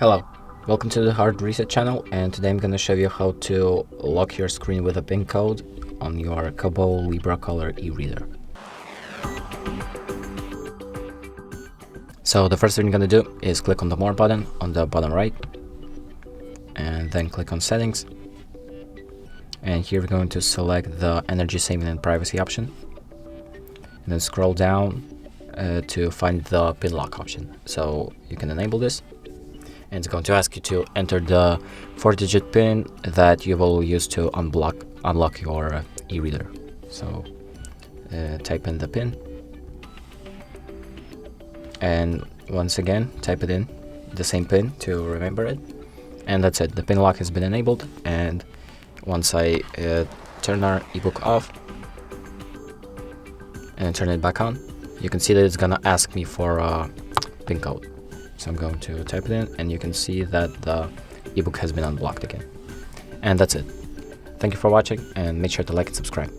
Hello, welcome to the Hard Reset channel, and today I'm going to show you how to lock your screen with a PIN code on your Kobo Libra Colour e-reader. So the first thing you're going to do is click on the More button on the bottom right, and then click on Settings. And here we're going to select the Energy Saving and Privacy option, and then scroll down to find the PIN lock option. So you can enable this. And it's going to ask you to enter the 4-digit PIN that you will use to unlock your e-reader. So type in the PIN, and once again type it in, the same PIN to remember it, and that's it. The PIN lock has been enabled, and once I turn our ebook off and turn it back on, you can see that it's gonna ask me for a PIN code. So I'm going to type it in, and you can see that the ebook has been unblocked again. And that's it. Thank you for watching, and make sure to like and subscribe.